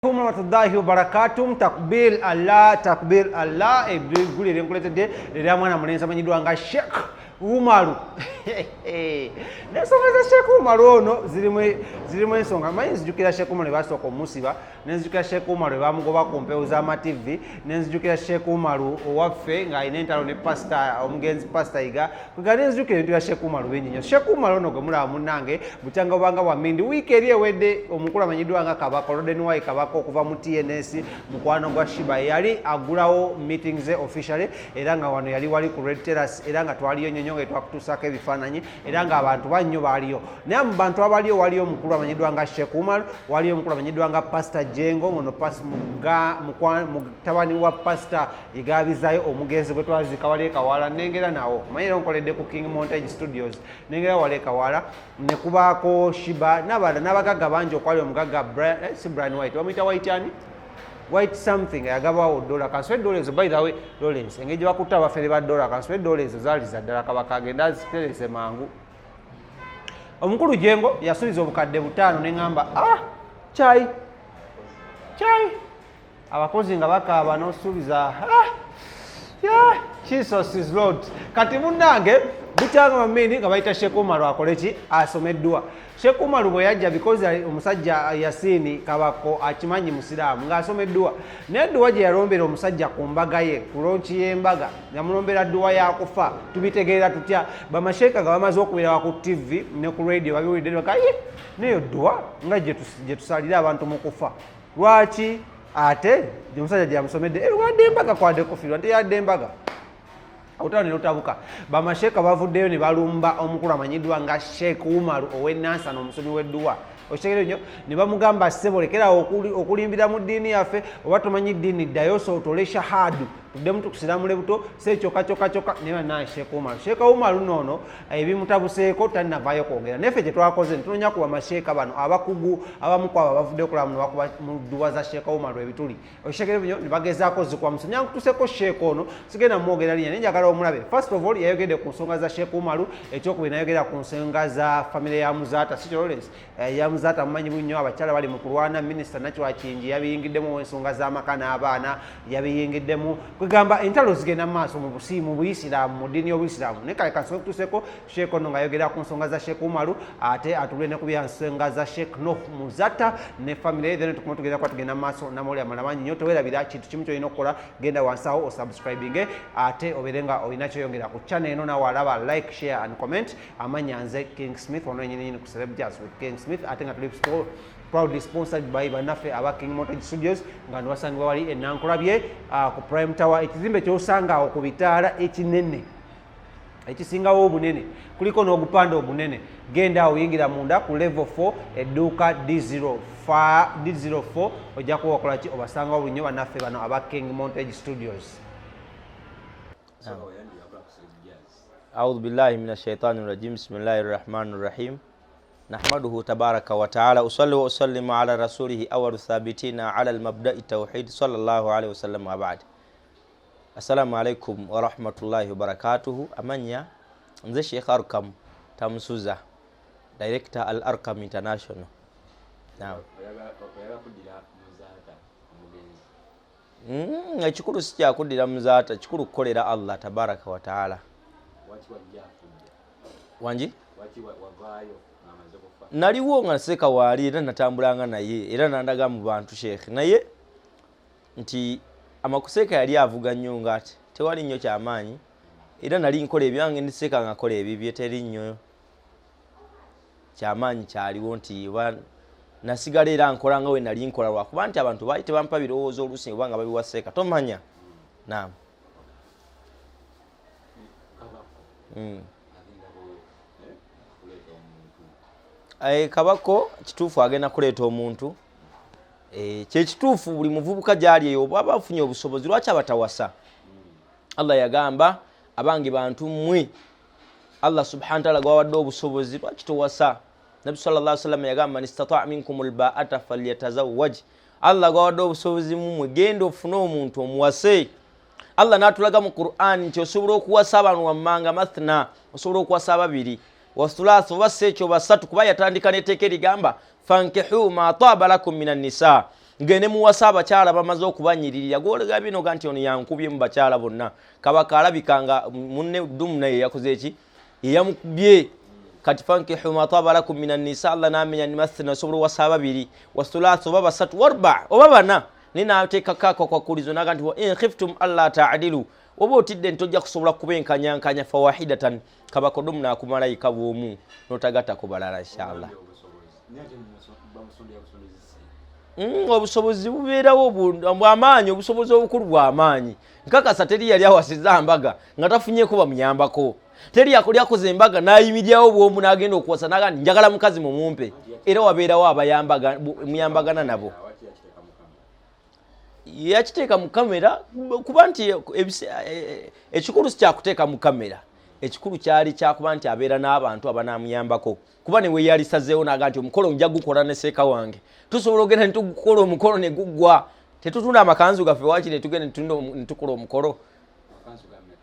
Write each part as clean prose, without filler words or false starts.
warahmatullahi wabarakatuh. Takbir Allah guli renkuletedde era mwana mulenzi amanyidwa nga Sheik Umar. N'ensonga za Sheik Umar ono zirimu ensonga. Manyi nzijukira Sheik Umar basooka omusiba, nenzijukira Sheik Umar bamugoba ku mpewo z'ama TV, nenzijukira Sheik Umar owaffe ng'alina entalo ne pastor omugenzi pastor Iga. Kuga nenzijukira ebintu bya Sheik Umar bennyinyo. Sheik Umar ono gwe mulaba munnange bukyanga bwanga bwa Mindi. Wiiki eri ewedde omukulu amanyidwa nga Kabako, Rodenwai Kabako okuva mu TNS mukwano gwa Shiba yali agulawo meetings officially era nga wano yali wali ku Red Terrace era nga twaliyo nyonyo nga twakutuusako ebifaananyi era nga abantu bannyo baaliyo. Naye mu bantu abaliyo waliyo omukulu amanyidwa nga Sheik Umar, waliyo omukulu amanyidwa nga Pastor Jengo ngono mutabani wa Pastor Igabizayo omugenzi gwe twazika wali ekawala nengera nawo manyira nkoledde ku King Montage Studios nengera wali ekawala ne kubaako Shiba n'abagagga bangi okwali omugagga Brian White wamuyita White something yagabawo dola kanswe dola ezo by the way dollars engeri bakutta abafere ba dola kanswe dola ezo zaali za ddala Kabaka agenda aziterese mangu. Omukulu Jengo yasuubiza obukadde 5 neŋŋamba chai abakozi nga bakaaba n'osuubiza Jesus is Lord. Kati munnange bukyanga bamini nga bayita Sheik Umar akole ki asomeddwa. Sheik Umar bwe yajja because omusajja Yasini Kabako akimanyi musiraamu ng'asomeddwa. Naye Dduwa gye yalombera omusajja ku mbaga ye ku lonchi y'embaga yamulombera Dduwa yakufa tubitegeera tutya. Bamasheika nga bamaze okubeera ku TV ne ku radio babiwulidde baka neyo Dduwa nga gye tusalira abantu mu kufa. Lwaki ate omusajja gye yamusomedde wadde embaga kwadde kufirwa nti yadde embaga awutala ne lutabuka. Bamasheeka bavuddeyo ne balumba omukulu amanyiddwa nga Sheik Umar ow'Enansa n'omusomi w'Edduwa. Okitegeera nnyo ne bamugamba ssebo lekerawo okulimbira mu ddiini yaffe oba tomanyi ddiini ddayo sootole shahadu tuddemu tukusiramule buto sekyokka ne bannaye Sheik Umar. Sheik Umar noono ebimutabuseeko tannavaayo kwogera. Neffe kye twakoze ne tunoonya ku bamasheeka bano abakugu abamu ku abo abavudde okulaba muno bakuba mu Dduwa za Sheik Umar ebituli. Okitegeera nnyo ne bagezaako zikwamusa nyankutuseeko Sheik ono sigenda mwogera linnya naye njagala omulabe. First of all yayogedde ku nsonga za Sheik Umar, ekyokubiri nayogera ku nsonga za famire ya Muzaata si Lawrence ya Muzaata mumanyi bunnyo abakyala bali mu kulwana. Minisita Nakyakingi yabiyingiddemu ensonga z'amaka n'abaana yabiyingiddemu kwegamba entalo zigenda mu maaso mu Buyisiraamu mu ddiini y'Obuyisiraamu. Naye kale kansobe kutuuseko Sheik ono ng'ayogera ku nsonga za Sheik Umar ate atule ne ku nsonga za Sheik Muzaata ne famire then tukuma tugenda kuba tugenda mu maaso namuli amala mangi nnyo. Towerabira kintu kimu kyolina okukola genda wansi awo osubscribinge ate obeere nga olina kyoyongera ku channel eno nawe alaba like share and comment. Amanya nze KingSmith ono yennyini ku Celeb Jazz with KingSmith ate nga tuli proudly sponsored by bannaffe aba King Montage Studios nga ndiwasangibwa wali enankulabye ku Prime Tower ekizimbe kyosanga awo ku bitaala ekinene ekisingawo obunene kuliko n'obupande obunene. Genda oyingira munda ku level 4 edduuka D04 ojja kuba wakola ki obasangawo bulinyo bannaffe bano aba King Montage Studios. أعوذ بالله من الشيطان الرجيم بسم الله الرحمن الرحيم نحمده تبارك وتعالى أصلي وأسلم على رسوله أول الثابتين على المبدأ التوحيد صلى الله عليه وسلم وبعد. السلام عليكم ورحمة الله وبركاته. أمانيا نزي شيخ أركم تامسوزا دايركتور الأركم انترناشونال. نعم ekikulu si kyakuddira muzaata kikulu kukolera Allah tabaraka wa taala. Wanji naliwo nga nseka waali era natambulanga naye era nandaga mu bantu Sheikh naye nti amakuseka yali avuga nnyo ngati tewali nnyo kyamaanyi era nali nkola ebyange ndiseka nga kola ebibye teri nnyo kyamaanyi kyaliwo nti nasigala era nkola nga we nali nkola lwakuba nti abantu baali tebampa birowoozo oluusi oba nga babiwaseeka tomanya. Naam. Kabako kituufu agenda kuleeta omuntu kyekituufu buli muvubuka gyali eyo bw'aba afunye obusobozi lwaki abatawasa. Allah yagamba abange bantu mmwe Allah subhanahu wa ta'ala gwawadde obusobozi lwaki towasa. Nabi sallallahu alaihi wasallam yagamba man istata'a minkumul ba'ata falyatazawwaj. Allah gwawadde obusobozi mmwe genda ofune omuntu omuwase. Allah n'atulaga mu Qur'an nti osobola okuwasa abantu wammanga mathna osobola okuwasa ababiri wasulasu bassekyo basatu kuba yatandika n'etteeka erigamba fankihu ma taaba lakum minan nisa ngene muwasa abakyala bamaze okubanyiririra golega bino ganti ono yankubye mu bakyala bonna Kabaka alabikanga munne Ddumu naye yakoze eki yamukubye kati fankihu ma taba lakum minan nisa Allah namenya ni mathna sobolo wasaba biri wasulasu baba satu warba obabana nina ateka kako kwa kulizo naganti wa in khiftum alla ta'dilu obo otidde ntojja kusobola kubenkanyankanya fawahidatan Kabako Ddumu nakumalayika bwomu notagata kubalala inshallah obusobozi bubeerawo bw'amaanyi obusobozi obukulu bw'amaanyi nkakasa teri yali awasiza ambaga nga tafunyeko bamuyambako teri yakoze embaga nayimiryawo bwomu n'agenda okuwasa nagandi njagala mukazi mumumpe era wabeerawo muyambagana nabo yakiteeka mu kamera kuba nti ekikulu si kyakuteeka mu kamera ekikulu kyali kyakuba nti abeera n'abantu abanamuyambako kuba newe yali sazeewo naga nti omukolo nja gukola ne seeka wange tusobola ogenda nitugukola omukolo ne guggwa tetutunda amakanzu gaffe waki netugenda netukola omukolo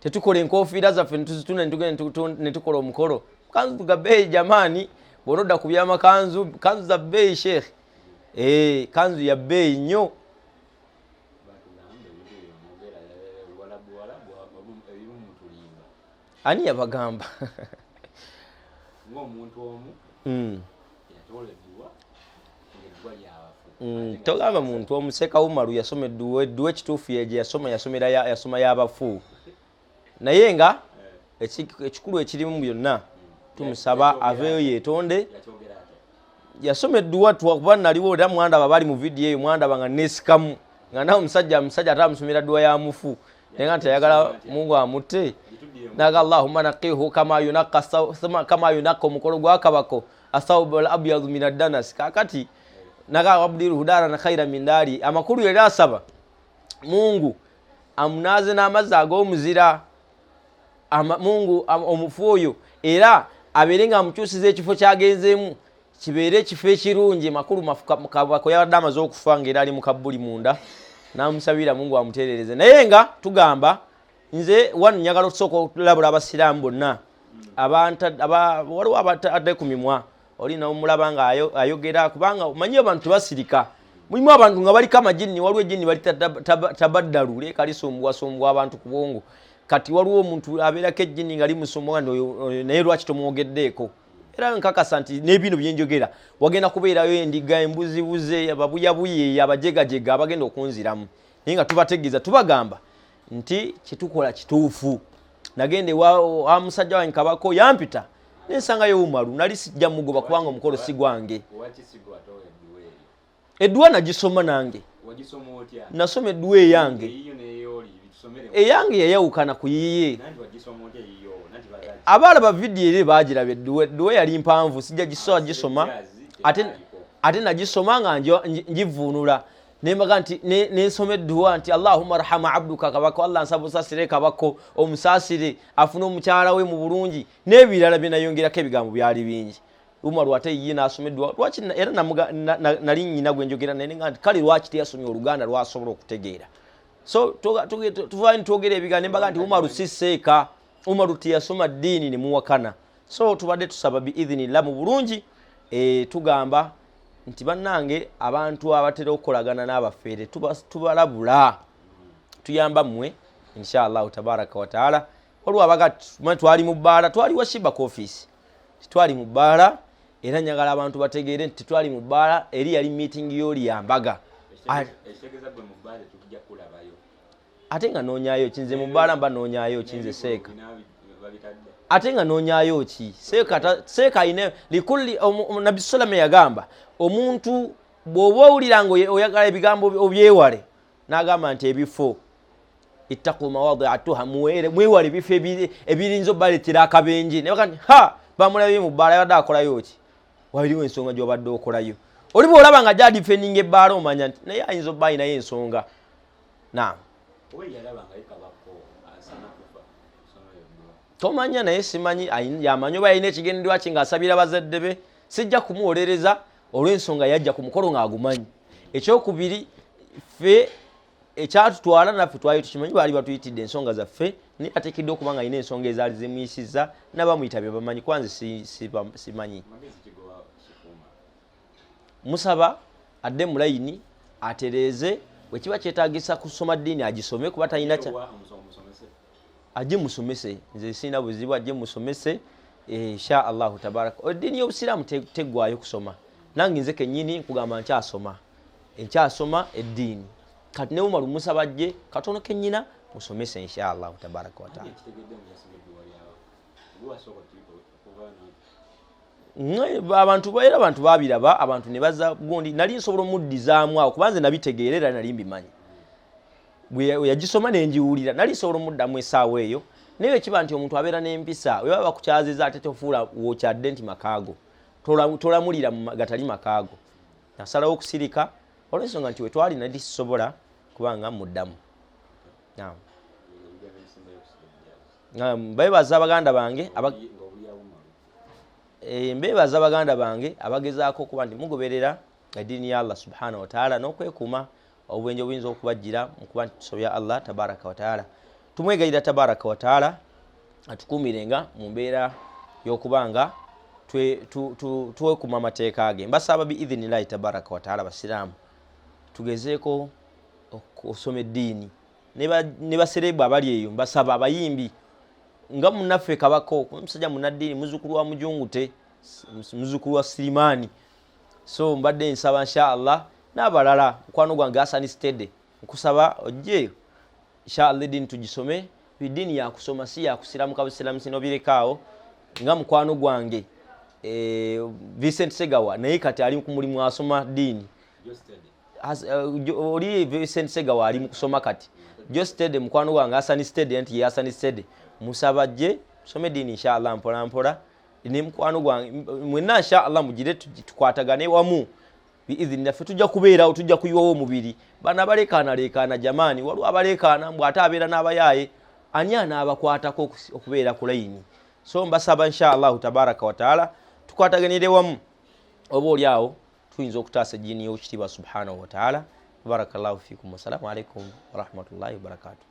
tetukola enkofiira zaffe netuzitunda netukola omukolo kanzu ga bbeeyi jamaani bw'onodda ku byamakanzu kanzu za bbeeyi sheikh kanzu ya bbeeyi nnyo ani yabagamba togamba muntu omuseka Umaru yasoma Dduwa ekituufu yeje yasoma y'abafu naye nga ekikulu ekirimu byonna tumusaba aveeyo yeetonde yasoma Dduwa kuba naliwo era mwandaba bali mu vidiyo eyo mwandaba nga nesikamu nga nawe omusajja ate amusomera Dduwa ya mufu naye nga tayagala Mungu amutte naga Allahumma naqihu kama yunaqqa omukolo gwa Kabako athawb al-abyad min ad-danas kakati naga abdiru hudara na khaira min dari amakuru yali asaba Mungu amunaze n'amazzi ag'omuzira Mungu omufu oyo era abeerenga amukyusiza ekifo kyagenzeemu kibeere ekifo ekirungi makulu Kabako yabadde amaze okufa ng'era ali mu kabbuli munda n'amusabira Mungu amutereereze naye nga tugamba nze wano njagala okusooka okulabula abasiraamu bonna waliwo abatadde ku mimwa olina omulaba nga ayogera kubanga omanyi abantu basirika mulimu abantu nga baliko amajini waliwo ejini bali tabaddalu leka lisumbuwasumbwa abantu ku bwongo kati waliwo omuntu abeerako ejini nga limusumbuwa naye lwaki tomwogeddeeko era nkakasa nti n'ebino byenjogera wagenda kubeerayo endiga embuzibuze ababuyabuye abajegajega abagenda okunziramu naye nga tubategeeza tubagamba nti kitukola kituufu nagende wa musajja wange Kabako yampita nensangayo Umaru nali sijja mugoba kubanga omukolo si gwange Dduwa nagisoma nange nasoma Dduwa eyange yayawukana ku yiye abalaba vidiyo eri bagiraba Dduwa yali mpanvu sijja gisoma ate nagisoma nga ngivuunula nembaga nti nesome Dduwa nti Allahumma arhama abduka Kabako Allah nsaba osasire Kabako omusasire afune omukyala we mu bulungi n'ebirala byenayongerako ebigambo byali bingi Umaru ate ye n'asoma Dduwa lwaki era nali nnyina gwe njogera naye nga nti kale lwaki teyasomye Oluganda lwasobola okutegeera so tuvaani twogera ebigambo nembaga nti Umaru si seeka Umaru teyasoma ddiini ne muwakana so tubadde tusaba biidhinillah mu bulungi tugamba nti bannange abantu abatera okukolagana n'abafeere tubalabula tuyamba mmwe inshallah tabaraka wa taala waliwo abagati twali mu bbaala twali wa Sheik office twali mu bbaala era njagala abantu bategeere nti twali mu bbaala eri yali meeting y'oli yambaga ate nga noonyayo kinze mu bbaala mba noonyayo kinze seeka ate nga noonyayo ki seeka ayine likulli Nabi Salama yagamba omuntu bw'oba owulira nga oyagala ebigambo obyewale n'agamba nti ebifo ittaqu mawadi'atuha mwewale ebifo ebirinza obbaleetera akabenje naye bakati bamulabye mu bbaala yabadde akolayo ki waliwo ensonga gy'obadde okolayo oli bw'olaba nga gyadifendinga ebbaala omanya nti naye ayinza obba ayinayo ensonga tomanya naye simanyi yamanyi oba yalina ekigendererwa kye ng'asabira bazadde be sijja kumuwolereza olw'ensonga yajja ku mukolo ng'agumanyi ekyokubiri ffe ekyatutwala naffe twali tukimanyi baali batuyitidde ensonga zaffe naye ateekeddwa okuba nga alina ensonga ezaali zimuyisizza n'abamuyita bamanyi kwanze simanyi musaba adde mu layini atereze wekiba kyetaagisa kusoma ddiini agisome kuba talina kya ajje musomese nze sina buzibu ajje musomese insha Allahu tabaraka ddiini y'obusiraamu teggwayo kusoma nange nze kennyini nkugamba nkyasoma eddiini kati ne Umar musaba ajje katono kennyina musomese insha Allahu tabaraka wa taala abantu babiraba abantu ne baza gundi nali nsobola omuddizaamu awo kubanze nabitegeerera nali mbimanyi bwe yagisoma nenjiwulira nali nsobola omuddamu essaawa eyo naye ekiba nti omuntu abeera n'empisa we baba bakukyaziza ate tofuula wokyadde nti makaago tolamulira gatali makaago nasalawo okusirika olw'ensonga nti we twali nali sisobola kubanga muddamu beebaza baganda bange mbeebaza baganda bange abagezaako okuba nti mugoberera eddiini ya Allah subhanahu wa ta'ala n'okwekuuma obwenje obuyinza okubajjira mu kuba nti tusobya Allah tabaraka wa ta'ala tumwegayira tabaraka wa ta'ala atukuumirenga mu mbeera y'okubanga twekuuma amateeka ge mbasaba biidhinillahi tabaraka wa ta'ala basiraamu tugezeeko okusoma eddiini ne baserebu abali eyo mbasaba abayimbi nga munnaffe Kabako omusajja munnaddiini muzukulu wa Mujungute muzukulu wa Sirimani so mbadde nsaba insha Allah n'abalala mukwano gwange Hassan Stede nkusaba ojje insha Allah eddiini tugisome eddiini yakusoma si yakusiramu kabusiramu sino birekaawo nga mukwano gwange Vincent Segawa naye kati ali ku mulimu asoma ddiini oli Vincent Segawa ali mu kusoma kati Stede mukwano gwange Hassan Stede nti ye Hassan Stede musaba jje tusome eddiini insha Allah mpola mpola ne mukwano gwange mwenna insha Allah mugire tukwatagane wamu biidhini ffe tujja kubeerawo tujja kuyiwawo omubiri bana balekaana jamani waliwo abalekaana mbw ate abeera n'abayaaye ani anaabakwatako okubeera ku layini so mbasaba insha Allah tabaraka wa taala tukwataganire wamu oba oli awo tuyinza okutaasa eddiini y'ekitiibwa subhanahu wa taala barakallahu fikum wassalamu alaikum warahmatullahi wabarakatuh